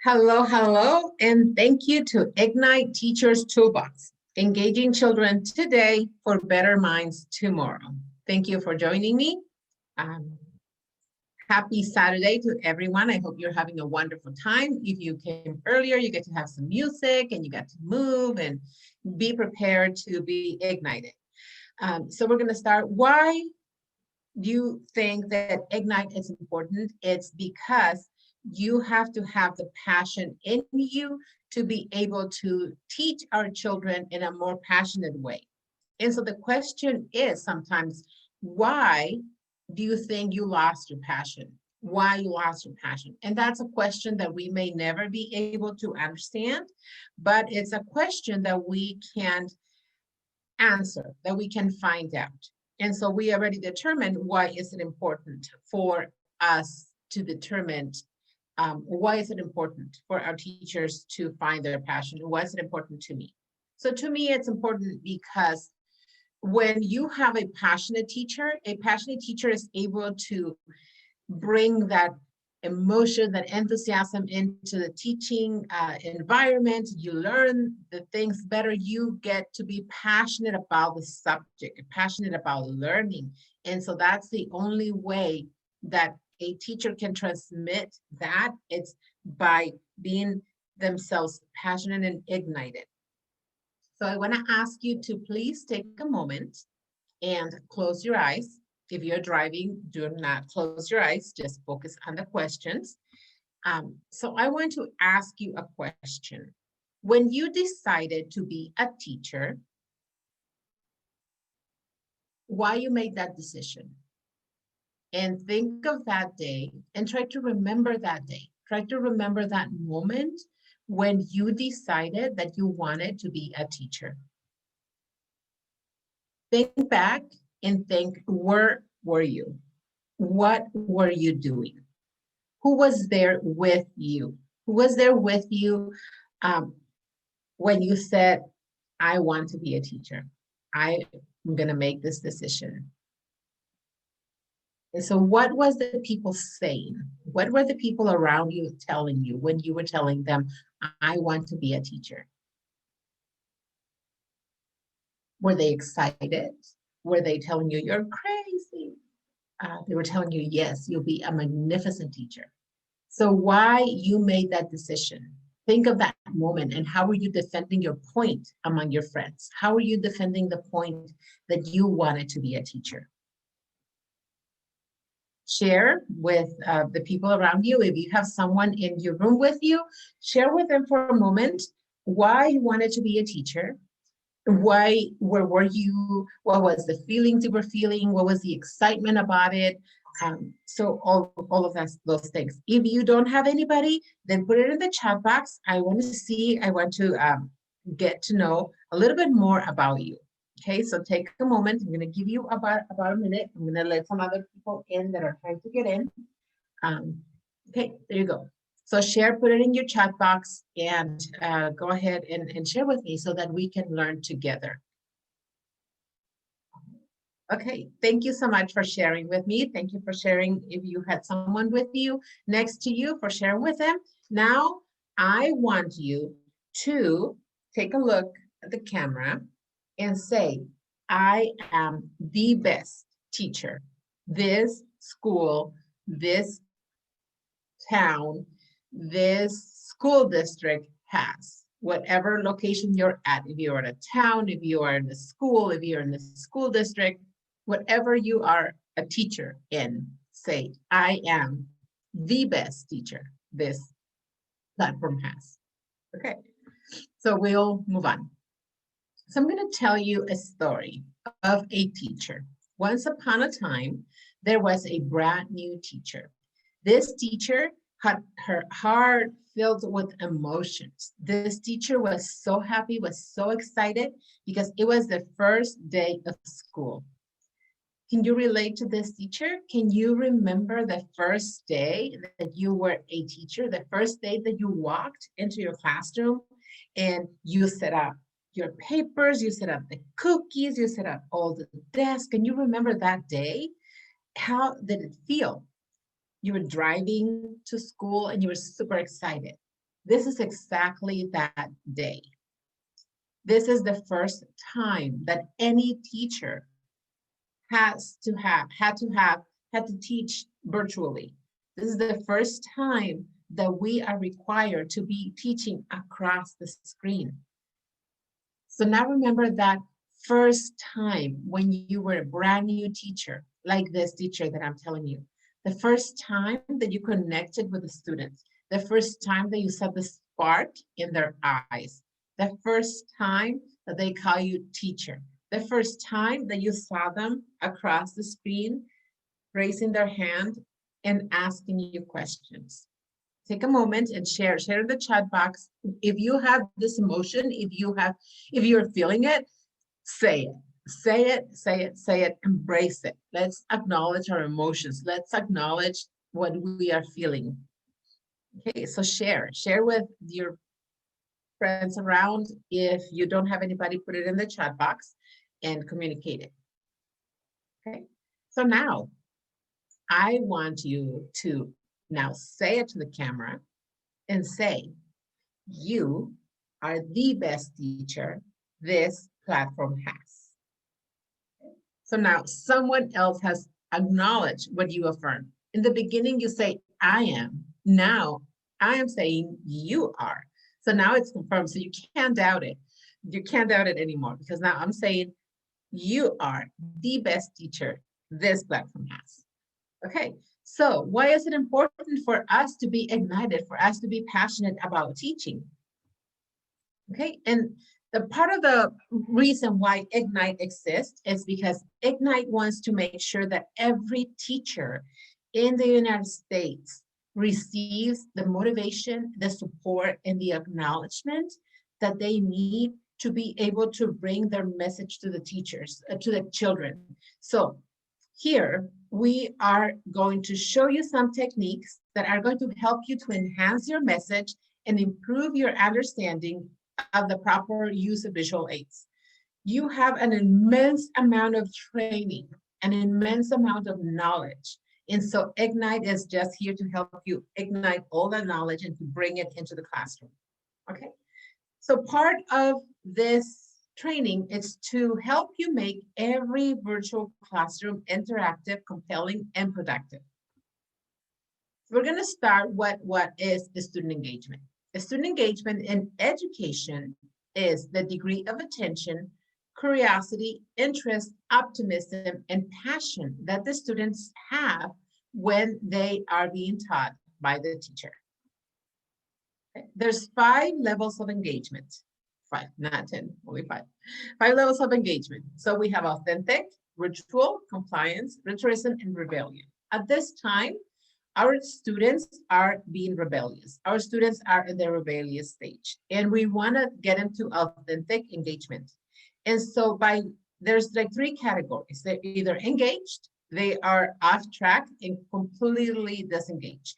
Hello, hello, and thank you to Ignite Teachers Toolbox, engaging children today for better minds tomorrow. Thank you for joining me. Um, Happy Saturday to everyone. I hope you're having a wonderful time. If you came earlier, you get to have some music and you got to move and be prepared to be ignited. So we're going to start. Why do you think that Ignite is important? It's because you have to have the passion in you to be able to teach our children in a more passionate way. And so the question is sometimes, why do you think you lost your passion? Why you lost your passion? And that's a question that we may never be able to understand, but it's a question that we can answer, that we can find out. And so we already determined why is it important for us to determine why is it important for our teachers to find their passion? Why is it important to me? So to me, it's important because when you have a passionate teacher is able to bring that emotion, that enthusiasm into the teaching environment. You learn the things better. You get to be passionate about the subject, passionate about learning. And so that's the only way that a teacher can transmit that. It's by being themselves passionate and ignited. So I want to ask you to please take a moment and close your eyes. If you're driving, do not close your eyes, just focus on the questions. So I want to ask you a question. When you decided to be a teacher, why you made that decision? And think of that day and try to remember that day. Try to remember that moment when you decided that you wanted to be a teacher. Think back and think, where were you? What were you doing? Who was there with you? Who was there with you when you said, I want to be a teacher? I'm going to make this decision. And so what was the people saying? What were the people around you telling you when you were telling them, I want to be a teacher? Were they excited? Were they telling you, you're crazy? They were telling you, yes, you'll be a magnificent teacher. So why you made that decision? Think of that moment and how are you defending your point among your friends? How are you defending the point that you wanted to be a teacher? Share with the people around you. If you have someone in your room with you, share with them for a moment why you wanted to be a teacher. Where were you? What was the feelings you were feeling? What was the excitement about it? So all of those things. If you don't have anybody, then put it in the chat box. I want to get to know a little bit more about you. Okay, so take a moment. I'm going to give you about a minute. I'm going to let some other people in that are trying to get in. Okay, there you go. So share, put it in your chat box and go ahead and share with me so that we can learn together. Okay, thank you so much for sharing with me. Thank you for sharing if you had someone with you, next to you, for sharing with them. Now, I want you to take a look at the camera and say, I am the best teacher this school, this town, this school district has. Whatever location you're at, if you're in a town, if you are in a school, if you're in the school district, whatever you are a teacher in, say, I am the best teacher this platform has. Okay, so we'll move on. So I'm going to tell you a story of a teacher. Once upon a time, there was a brand new teacher. This teacher had her heart filled with emotions. This teacher was so happy, was so excited because it was the first day of school. Can you relate to this teacher? Can you remember the first day that you were a teacher, the first day that you walked into your classroom and you set up your papers, you set up the cookies, you set up all the desks? Can you remember that day? How did it feel? You were driving to school and you were super excited. This is exactly that day. This is the first time that any teacher had to teach virtually. This is the first time that we are required to be teaching across the screen. So now remember that first time when you were a brand new teacher, like this teacher that I'm telling you, the first time that you connected with the students, the first time that you saw the spark in their eyes, the first time that they call you teacher, the first time that you saw them across the screen, raising their hand and asking you questions. Take a moment and share in the chat box. If you have this emotion, if you're feeling it, say it, embrace it. Let's acknowledge our emotions. Let's acknowledge what we are feeling. Okay, so share with your friends around. If you don't have anybody, put it in the chat box and communicate it. Okay, so now I want you to now say it to the camera and say, you are the best teacher this platform has. So now someone else has acknowledged what you affirm. In the beginning, you say, I am. Now I am saying you are. So now it's confirmed. So you can't doubt it. You can't doubt it anymore because now I'm saying you are the best teacher this platform has. Okay, so why is it important for us to be ignited, for us to be passionate about teaching? Okay, and the part of the reason why Ignite exists is because Ignite wants to make sure that every teacher in the United States receives the motivation, the support, and the acknowledgement that they need to be able to bring their message to the teachers, to the children. So here, we are going to show you some techniques that are going to help you to enhance your message and improve your understanding of the proper use of visual aids. You have an immense amount of training, an immense amount of knowledge. And so Ignite is just here to help you ignite all that knowledge and to bring it into the classroom. Okay, so part of this training is to help you make every virtual classroom interactive, compelling, and productive. We're going to start what is the student engagement. The student engagement in education is the degree of attention, curiosity, interest, optimism, and passion that the students have when they are being taught by the teacher. There's 5 levels of engagement. 5, not 10, only 5. 5 levels of engagement. So we have authentic, ritual, compliance, ritualism, and rebellion. At this time, our students are being rebellious. Our students are in their rebellious stage, and we want to get them to authentic engagement. And so there's like 3 categories. They're either engaged, they are off track, and completely disengaged.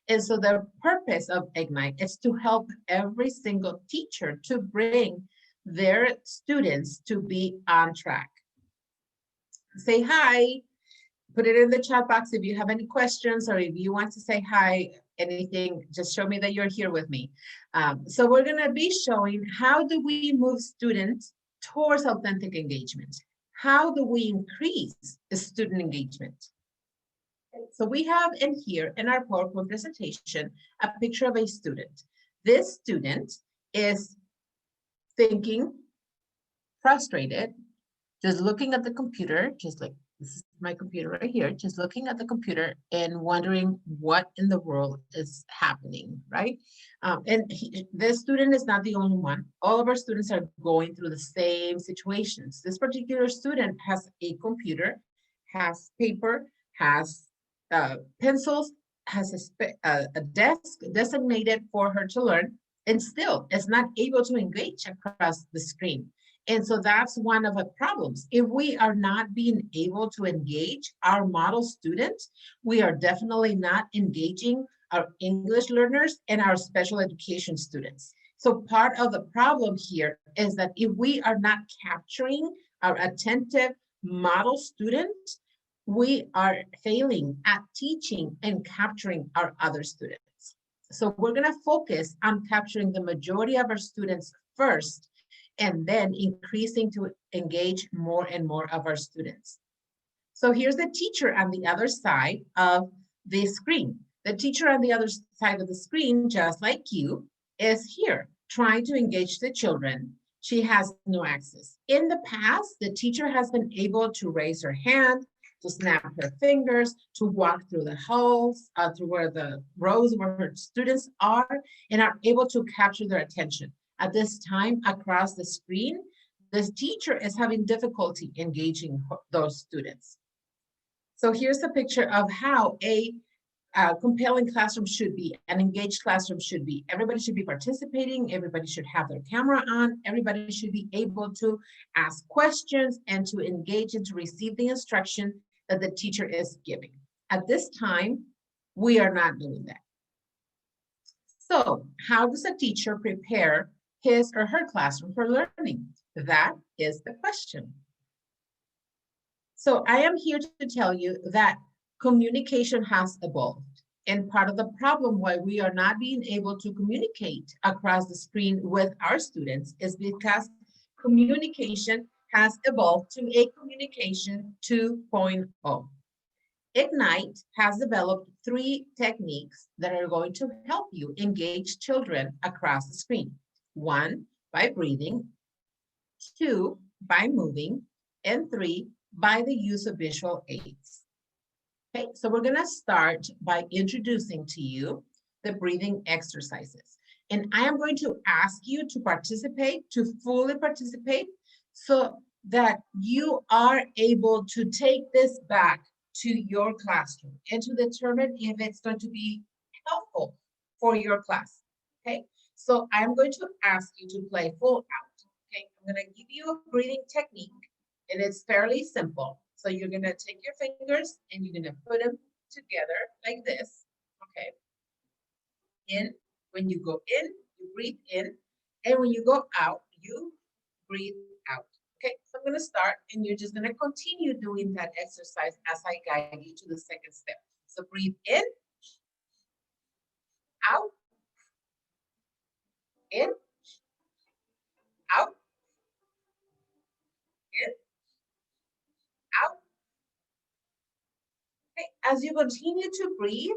And so the purpose of Ignite is to help every single teacher to bring their students to be on track. Say hi, put it in the chat box if you have any questions, or if you want to say hi, anything, just show me that you're here with me. So we're gonna be showing how do we move students towards authentic engagement? How do we increase the student engagement? So we have in here in our PowerPoint presentation, a picture of a student. This student is thinking, frustrated, just looking at the computer, just like this is my computer right here, just looking at the computer and wondering what in the world is happening, right? This student is not the only one. All of our students are going through the same situations. This particular student has a computer, has paper, has pencils, has a desk designated for her to learn, and still is not able to engage across the screen. And so that's one of the problems. If we are not being able to engage our model students, we are definitely not engaging our English learners and our special education students. So part of the problem here is that if we are not capturing our attentive model students, we are failing at teaching and capturing our other students. So we're going to focus on capturing the majority of our students first, and then increasing to engage more and more of our students. So here's the teacher on the other side of the screen. The teacher on the other side of the screen, just like you, is here trying to engage the children. She has no access. In the past, the teacher has been able to raise her hand, to snap her fingers, to walk through the halls, through where the rows where her students are, and are able to capture their attention. At this time, across the screen, this teacher is having difficulty engaging those students. So here's a picture of how a compelling classroom should be, an engaged classroom should be. Everybody should be participating, everybody should have their camera on, everybody should be able to ask questions and to engage and to receive the instruction that the teacher is giving. At this time, we are not doing that. So how does a teacher prepare his or her classroom for learning? That is the question. So I am here to tell you that communication has evolved. And part of the problem why we are not being able to communicate across the screen with our students is because communication has evolved to a communication 2.0. Ignite has developed 3 techniques that are going to help you engage children across the screen. 1, by breathing, 2, by moving, and 3, by the use of visual aids. Okay, so we're gonna start by introducing to you the breathing exercises. And I am going to ask you to participate, to fully participate, so that you are able to take this back to your classroom and to determine if it's going to be helpful for your class, okay? So I'm going to ask you to play full out, okay? I'm gonna give you a breathing technique, and it's fairly simple. So you're gonna take your fingers and you're gonna put them together like this, okay? In, when you go in, you breathe in, and when you go out, you breathe out. Okay, so I'm gonna start, and you're just gonna continue doing that exercise as I guide you to the second step. So breathe in, out, in, out, in, out. Okay, as you continue to breathe,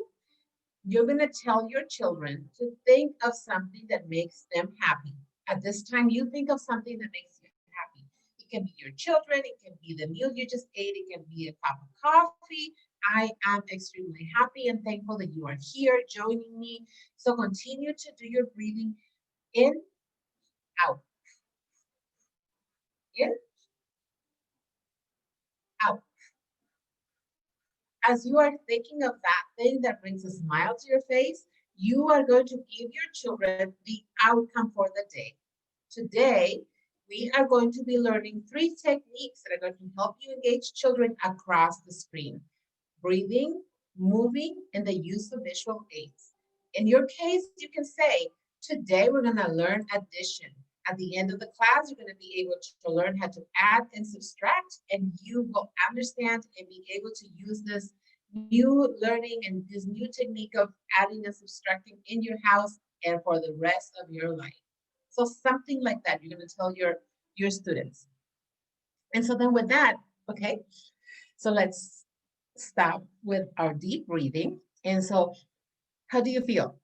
you're going to tell your children to think of something that makes them happy. At this time, you think of something that makes you happy. It can be your children, it can be the meal you just ate, it can be a cup of coffee. I am extremely happy and thankful that you are here joining me. So continue to do your breathing in, out, in, out. As you are thinking of that thing that brings a smile to your face, you are going to give your children the outcome for the day. Today, we are going to be learning 3 techniques that are going to help you engage children across the screen: breathing, moving, and the use of visual aids. In your case, you can say, today we're going to learn addition. At the end of the class, you're going to be able to learn how to add and subtract, and you will understand and be able to use this new learning and this new technique of adding and subtracting in your house and for the rest of your life. So something like that, you're going to tell your students. And so then with that, okay, so let's stop with our deep breathing. And so how do you feel?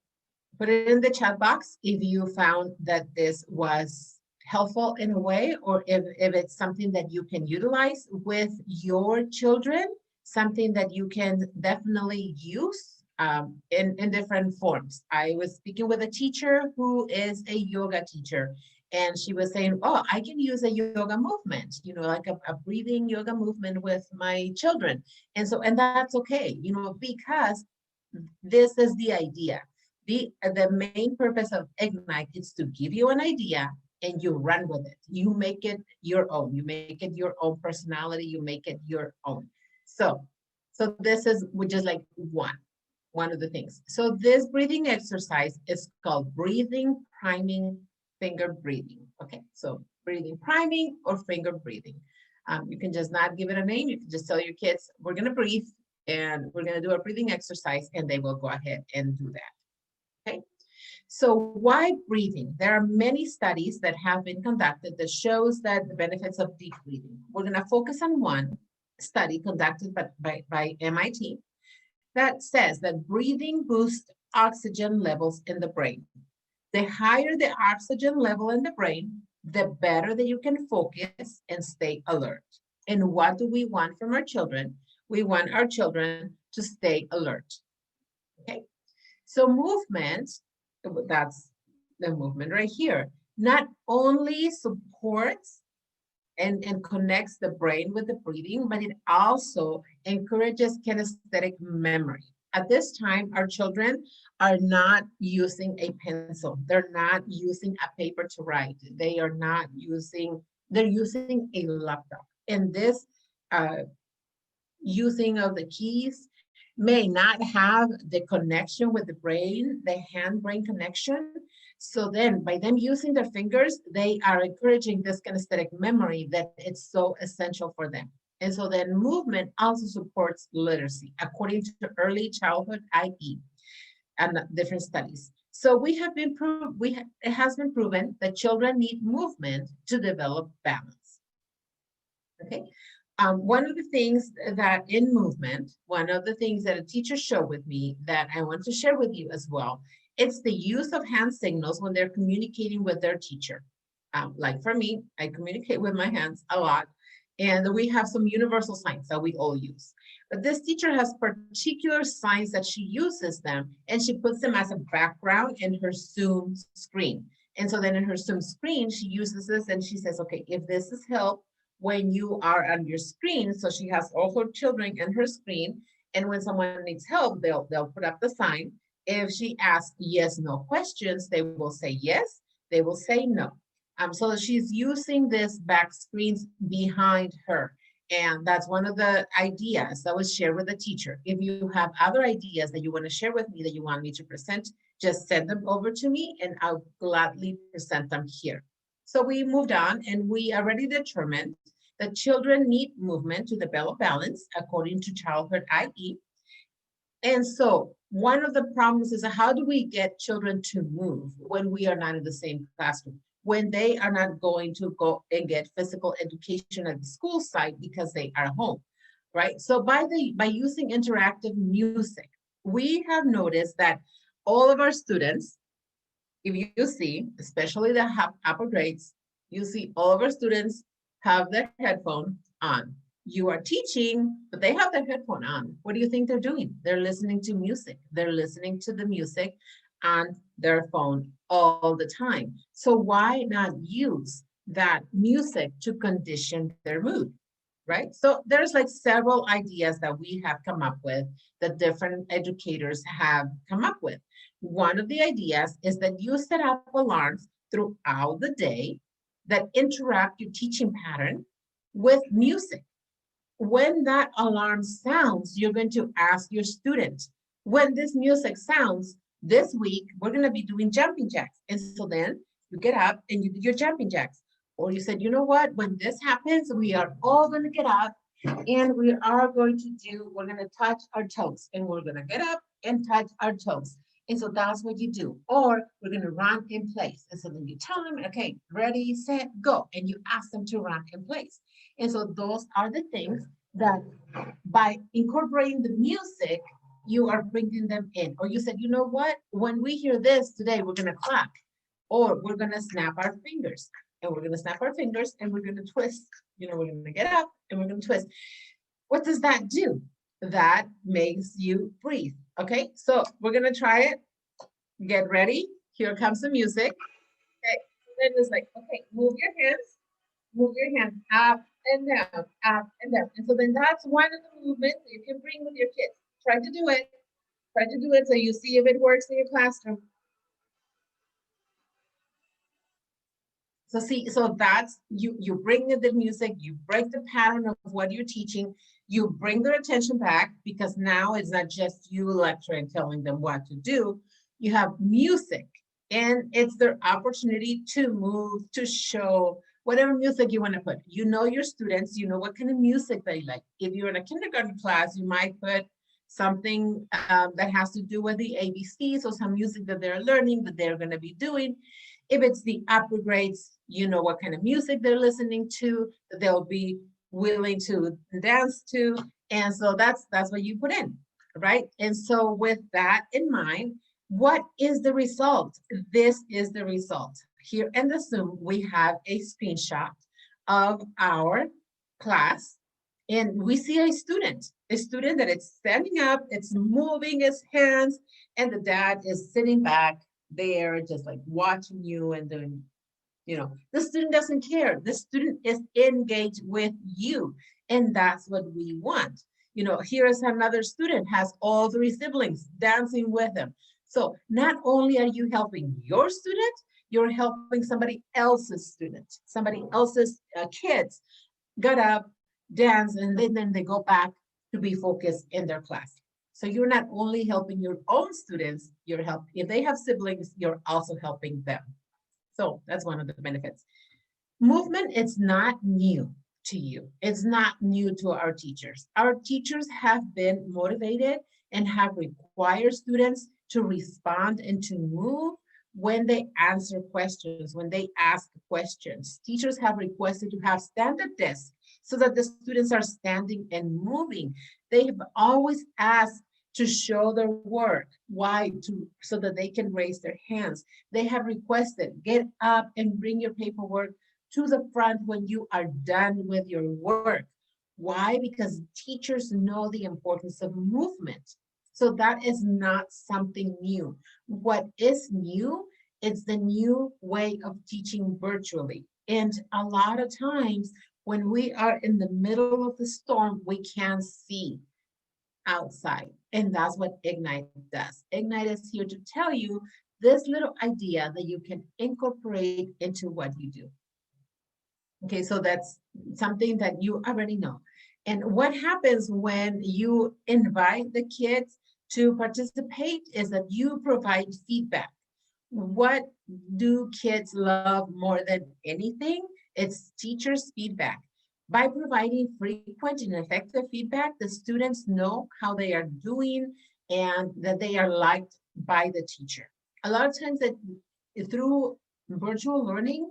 Put it in the chat box if you found that this was helpful in a way, or if it's something that you can utilize with your children, something that you can definitely use in different forms. I was speaking with a teacher who is a yoga teacher, and she was saying, oh, I can use a yoga movement, you know, like a breathing yoga movement with my children. And so, and that's okay, you know, because this is the idea. The main purpose of Ignite is to give you an idea and you run with it. You make it your own. You make it your own personality. You make it your own. So this is just like one of the things. So this breathing exercise is called breathing priming finger breathing. Okay, so breathing priming or finger breathing. You can just not give it a name. You can just tell your kids, we're going to breathe and we're going to do a breathing exercise, and they will go ahead and do that. Okay. So why breathing? There are many studies that have been conducted that shows that the benefits of deep breathing. We're going to focus on one study conducted by MIT that says that breathing boosts oxygen levels in the brain. The higher the oxygen level in the brain, the better that you can focus and stay alert. And what do we want from our children? We want our children to stay alert. Okay. So movement, that's the movement right here, not only supports and connects the brain with the breathing, but it also encourages kinesthetic memory. At this time, our children are not using a pencil. They're not using a paper to write. They are not using, they're using a laptop. And this using of the keys may not have the connection with the brain, the hand-brain connection. So then by them using their fingers, they are encouraging this kinesthetic memory that it's so essential for them. And so then movement also supports literacy, according to early childhood IE and different studies. So it has been proven that children need movement to develop balance. Okay. One of the things that in movement, one of the things that a teacher showed with me that I want to share with you as well, it's the use of hand signals when they're communicating with their teacher. Like for me, I communicate with my hands a lot, and we have some universal signs that we all use. But this teacher has particular signs that she uses them, and she puts them as a background in her Zoom screen. And so then in her Zoom screen, she uses this and she says, okay, if this is help, when you are on your screen. So she has all her children in her screen. And when someone needs help, they'll put up the sign. If she asks yes, no questions, they will say yes, they will say no. So she's using this back screens behind her. And that's one of the ideas that was shared with the teacher. If you have other ideas that you want to share with me that you want me to present, just send them over to me and I'll gladly present them here. So we moved on and we already determined that children need movement to develop balance according to childhood IE. And so one of the problems is how do we get children to move when we are not in the same classroom, when they are not going to go and get physical education at the school site because they are home, right? So by using interactive music, we have noticed that all of our students, if you see, especially the upper grades, you see all of our students have their headphone on. You are teaching, but they have their headphone on. What do you think they're doing? They're listening to music. They're listening to the music on their phone all the time. So why not use that music to condition their mood, right? So there's like several ideas that we have come up with that different educators have come up with. One of the ideas is that you set up alarms throughout the day that interrupt your teaching pattern with music. When that alarm sounds, you're going to ask your student, when this music sounds, this week, we're going to be doing jumping jacks. And so then you get up and you do your jumping jacks. Or you said, you know what, when this happens, we are all going to get up and we're going to touch our toes and we're going to get up and touch our toes. And so that's what you do. Or we're going to run in place. And so then you tell them, okay, ready, set, go. And you ask them to run in place. And so those are the things that by incorporating the music, you are bringing them in. Or you said, you know what, when we hear this today, we're going to clap or we're going to snap our fingers. And we're going to snap our fingers and we're going to twist. You know, we're going to get up and we're going to twist. What does that do? That makes you breathe. Okay, so we're going to try it. Get ready. Here comes the music. Okay, then it's like, okay, move your hands up and down, up and down. And so then that's one of the movements that you can bring with your kids. Try to do it. Try to do it so you see if it works in your classroom. So that's, you bring the music, you break the pattern of what you're teaching, you bring their attention back because now it's not just you lecturing, telling them what to do. You have music and it's their opportunity to move, to show whatever music you want to put. You know your students, you know what kind of music they like. If you're in a kindergarten class, you might put something that has to do with the ABCs or some music that they're learning that they're going to be doing. If it's the upper grades, you know what kind of music they're listening to, that they'll be willing to dance to. And so that's what you put in, right? And so with that in mind, what is the result? This is the result. Here in the Zoom, we have a screenshot of our class, and we see a student that is standing up, it's moving his hands, and the dad is sitting back there just like watching you and doing, the student doesn't care. The student is engaged with you, and that's what we want. Here is another student, has all three siblings dancing with him. So not only are you helping your student, you're helping somebody else's student, somebody else's kids got up, dance, and then they go back to be focused in their class. So you're not only helping your own students, if they have siblings, you're also helping them. So that's one of the benefits. Movement is not new to you. It's not new to our teachers. Our teachers have been motivated and have required students to respond and to move when they answer questions, when they ask questions. Teachers have requested to have standard desks so that the students are standing and moving. They have always asked to show their work. Why? So that they can raise their hands. They have requested, get up and bring your paperwork to the front when you are done with your work. Why? Because teachers know the importance of movement. So that is not something new. What is new? It's the new way of teaching virtually. And a lot of times when we are in the middle of the storm, we can't see outside. And that's what Ignite does. Ignite is here to tell you this little idea that you can incorporate into what you do. Okay, so that's something that you already know. And what happens when you invite the kids to participate is that you provide feedback. What do kids love more than anything? It's teachers' feedback. By providing frequent and effective feedback, the students know how they are doing and that they are liked by the teacher. A lot of times that through virtual learning,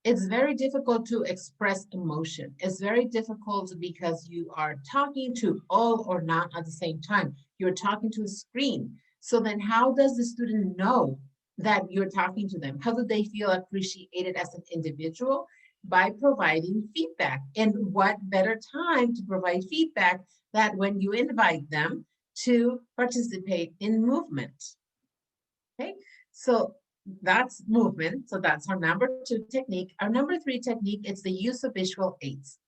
it's very difficult to express emotion. It's very difficult because you are talking to all or not at the same time. You're talking to a screen. So then how does the student know that you're talking to them? How do they feel appreciated as an individual? By providing feedback. And what better time to provide feedback than when you invite them to participate in movement? Okay, so that's movement. So that's our number 2 technique. Our number 3 technique is the use of visual aids.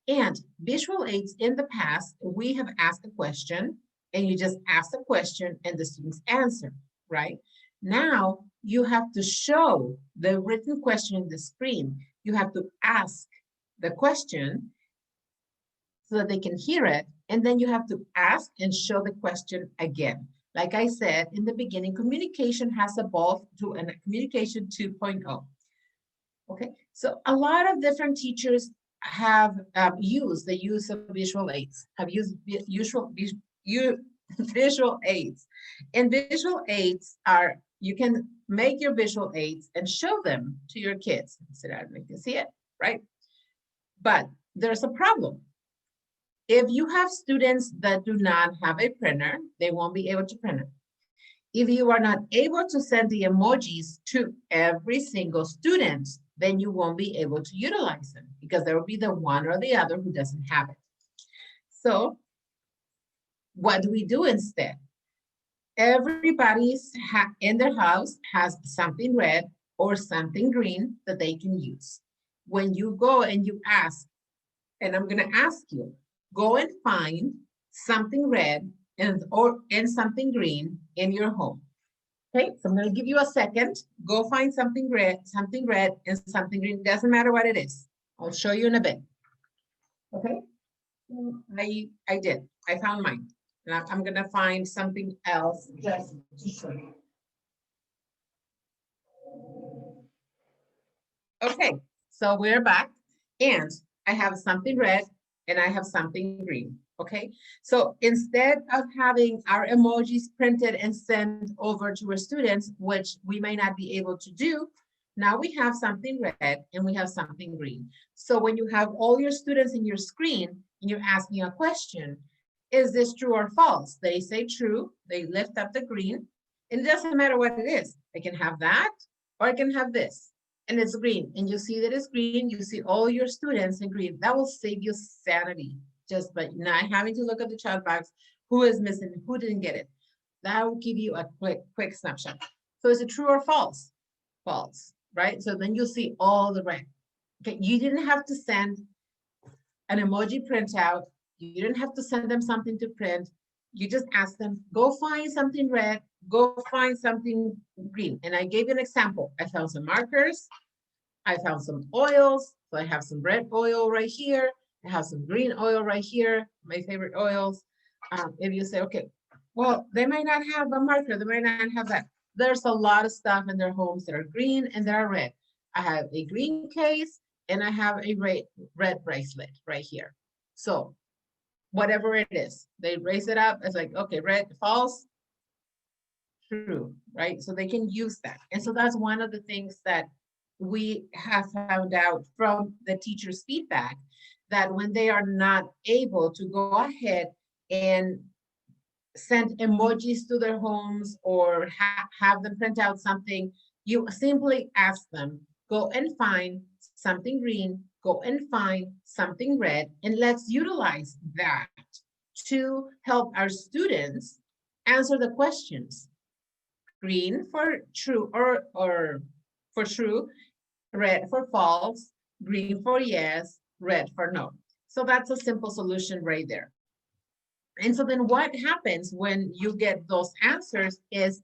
And visual aids in the past, we have asked a question and you just ask the question and the students answer, right? Now you have to show the written question on the screen. You have to ask the question so that they can hear it. And then you have to ask and show the question again. Like I said in the beginning, communication has evolved to a communication 2.0. Okay, so a lot of different teachers have used the use of visual aids, have used visual aids. And visual aids are, you can make your visual aids and show them to your kids. So that they can see it, right? But there's a problem. If you have students that do not have a printer, they won't be able to print it. If you are not able to send the emojis to every single student, then you won't be able to utilize them because there will be the one or the other who doesn't have it. So what do we do instead? Everybody's in their house has something red or something green that they can use. When you go and you ask, and I'm going to ask you, go and find something red and something green in your home. Okay, so I'm going to give you a second. Go find something red and something green. Doesn't matter what it is. I'll show you in a bit. Okay, I did. I found mine. Now I'm going to find something else just to show you. Okay, so we're back, and I have something red and I have something green. Okay, so instead of having our emojis printed and sent over to our students, which we may not be able to do, now we have something red and we have something green. So when you have all your students in your screen and you're asking a question, is this true or false? They say true, they lift up the green, and it doesn't matter what it is. I can have that, or I can have this, and it's green. And you see that it's green, you see all your students in green. That will save you sanity, just by not having to look at the chat box, who is missing, who didn't get it. That will give you a quick snapshot. So is it true or false? False, right? So then you'll see all the red. Okay, you didn't have to send an emoji printout. You didn't have to send them something to print. You just ask them, go find something red, go find something green. And I gave you an example. I found some markers. I found some oils. So I have some red oil right here. I have some green oil right here, my favorite oils. If you say, okay, well, they might not have a marker, they might not have that. There's a lot of stuff in their homes that are green and that are red. I have a green case and I have a red bracelet right here. So whatever it is, they raise it up. It's like, okay, red, false, true, right? So they can use that. And so that's one of the things that we have found out from the teachers' feedback, that when they are not able to go ahead and send emojis to their homes or have them print out something, you simply ask them, go and find something green, go and find something red, and let's utilize that to help our students answer the questions. Green for true or for true, red for false, green for yes, red for no. So that's a simple solution right there. And so then what happens when you get those answers is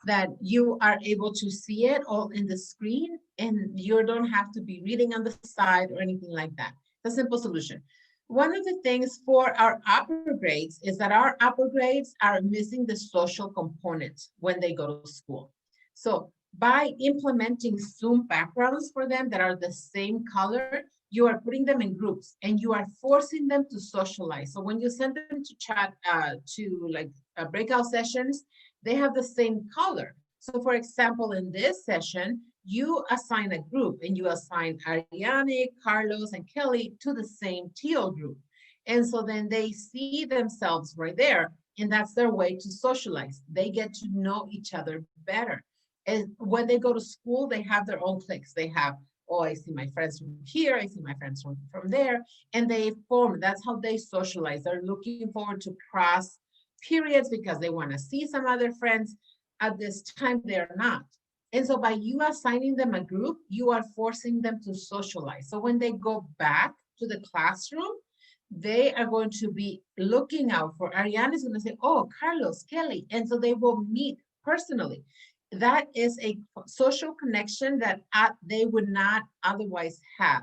that you are able to see it all in the screen and you don't have to be reading on the side or anything like that. It's a simple solution. One of the things for our upper grades is that our upper grades are missing the social component when they go to school. So by implementing Zoom backgrounds for them that are the same color, you are putting them in groups and you are forcing them to socialize. So when you send them to chat, to like breakout sessions, they have the same color. So for example, in this session, you assign a group and you assign Ariane, Carlos, and Kelly to the same teal group. And so then they see themselves right there, and that's their way to socialize. They get to know each other better. And when they go to school, they have their own cliques. They have, oh, I see my friends from here, I see my friends from there, and they form, that's how they socialize. They're looking forward to cross periods because they want to see some other friends. At this time, they're not. And so by you assigning them a group, you are forcing them to socialize. So when they go back to the classroom, they are going to be looking out for, Ariane is going to say, oh, Carlos, Kelly. And so they will meet personally. That is a social connection that they would not otherwise have.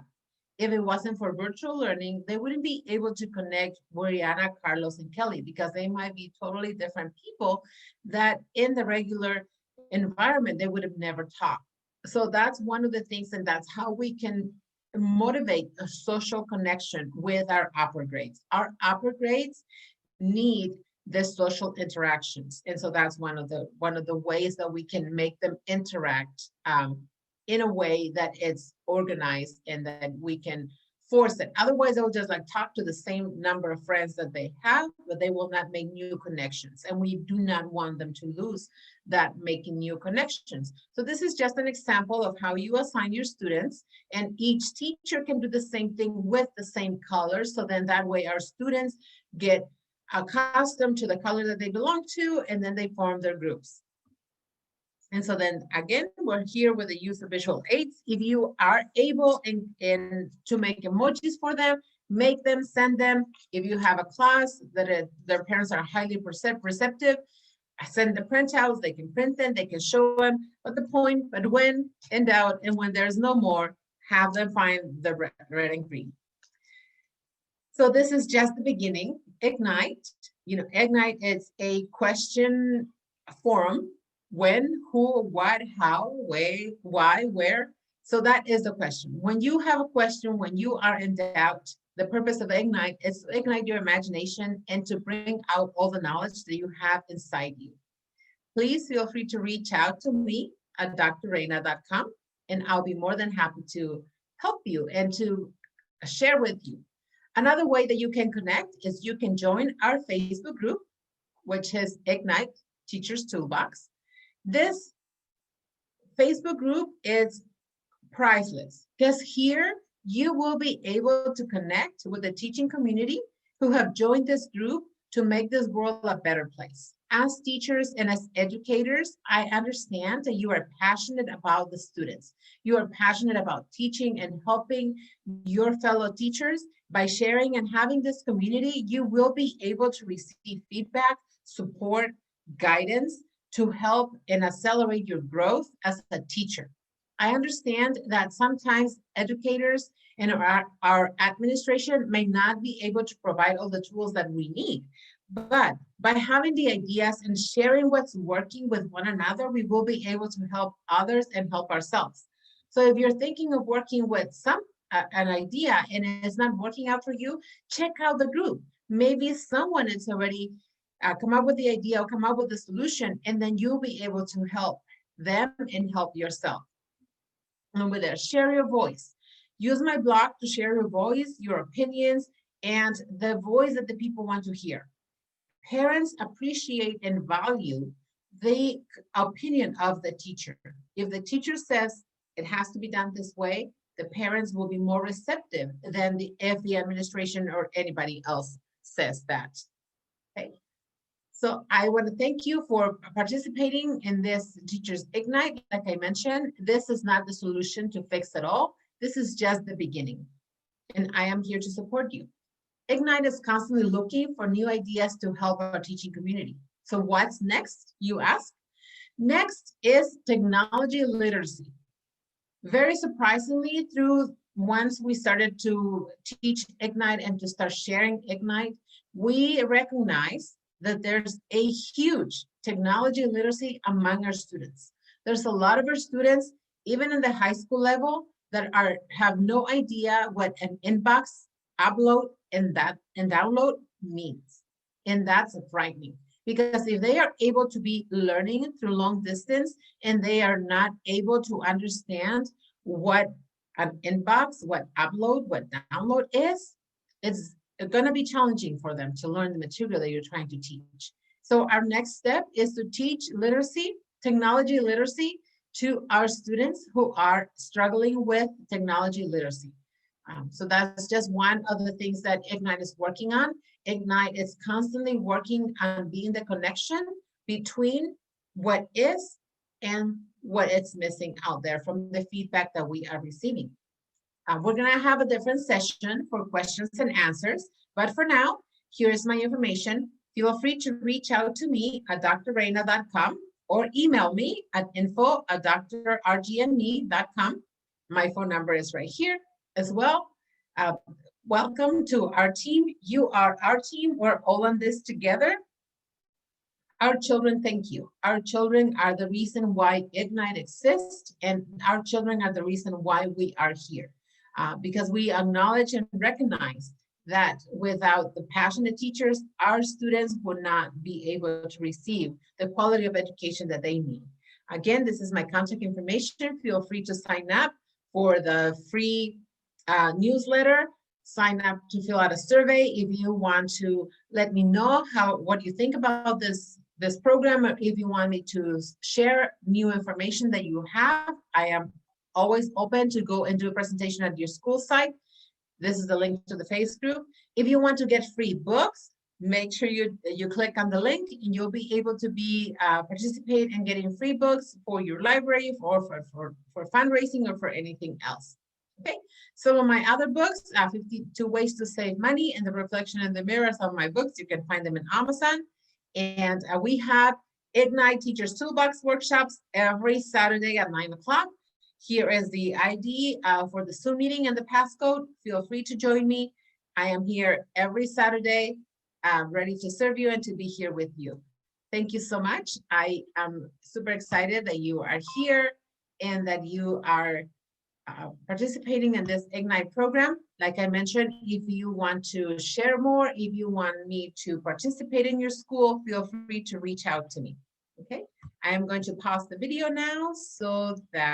If it wasn't for virtual learning, they wouldn't be able to connect Mariana, Carlos, and Kelly because they might be totally different people that in the regular environment, they would have never talked. So that's one of the things, and that's how we can motivate a social connection with our upper grades. Our upper grades need the social interactions. And so that's one of the ways that we can make them interact in a way that it's organized and that we can force it. Otherwise, they'll just like talk to the same number of friends that they have, but they will not make new connections. And we do not want them to lose that making new connections. So this is just an example of how you assign your students, and each teacher can do the same thing with the same colors. So then that way our students get accustomed to the color that they belong to, and then they form their groups. And so then again, we're here with the use of visual aids. If you are able and to make emojis for them, make them, send them. If you have a class that their parents are highly receptive, send the printouts, they can print them, they can show them. But when in doubt and when there's no more, have them find the red and green. So this is just the beginning. Ignite, Ignite is a question forum. When, who, what, how, why, where. So that is the question. When you have a question, when you are in doubt, The purpose of Ignite is to ignite your imagination and to bring out all the knowledge that you have inside you. Please feel free to reach out to me at drreyna.com, and I'll be more than happy to help you and to share with you. Another way that you can connect is you can join our Facebook group, which is Ignite Teachers Toolbox. This Facebook group is priceless because here you will be able to connect with the teaching community who have joined this group to make this world a better place. As teachers and as educators, I understand that you are passionate about the students. You are passionate about teaching and helping your fellow teachers. By sharing and having this community, you will be able to receive feedback, support, guidance to help and accelerate your growth as a teacher. I understand that sometimes educators and our administration may not be able to provide all the tools that we need. But by having the ideas and sharing what's working with one another, we will be able to help others and help ourselves. So if you're thinking of working with an idea and it's not working out for you, check out the group. Maybe someone has already come up with the idea or come up with the solution, and then you'll be able to help them and help yourself. And with that, share your voice. Use my blog to share your voice, your opinions, and the voice that the people want to hear. Parents appreciate and value the opinion of the teacher. If the teacher says it has to be done this way, the parents will be more receptive than if the administration or anybody else says that. Okay. So I want to thank you for participating in this Teachers Ignite. Like I mentioned, this is not the solution to fix it all. This is just the beginning. And I am here to support you. Ignite is constantly looking for new ideas to help our teaching community. So what's next, you ask? Next is technology literacy. Very surprisingly, once we started to teach Ignite and to start sharing Ignite, we recognize that there's a huge technology literacy among our students. There's a lot of our students, even in the high school level, that have no idea what an inbox, upload, and download means. And that's frightening, because if they are able to be learning through long distance and they are not able to understand what an inbox, what upload, what download is, it's going to be challenging for them to learn the material that you're trying to teach. So our next step is to teach literacy, technology literacy, to our students who are struggling with technology literacy. So that's just one of the things that Ignite is working on. Ignite is constantly working on being the connection between what is and what it's missing out there from the feedback that we are receiving. We're going to have a different session for questions and answers, but for now, here is my information. Feel free to reach out to me at drreyna.com or email me at info@drrgnme.com. My phone number is right here as well. Welcome to our team. You are our team. We're all on this together. Our children, thank you. Our children are the reason why Ignite exists, and our children are the reason why we are here. Because we acknowledge and recognize that without the passionate teachers, our students would not be able to receive the quality of education that they need. Again, this is my contact information. Feel free to sign up for the free newsletter. Sign up to fill out a survey if you want to let me know what you think about this program, or if you want me to share new information that you have. I am always open to go and do a presentation at your school site. This is the link to the Facebook group. If you want to get free books, make sure you click on the link and you'll be able to participate in getting free books for your library or for fundraising or for anything else. Okay, some of my other books, 52 Ways to Save Money and The Reflection in the Mirror, some of my books, you can find them in Amazon. And we have Ignite Teachers Toolbox workshops every Saturday at 9 o'clock. Here is the ID for the Zoom meeting and the passcode. Feel free to join me. I am here every Saturday, ready to serve you and to be here with you. Thank you so much. I am super excited that you are here and that you are participating in this Ignite program. Like I mentioned, if you want to share more, if you want me to participate in your school, feel free to reach out to me. Okay, I am going to pause the video now so that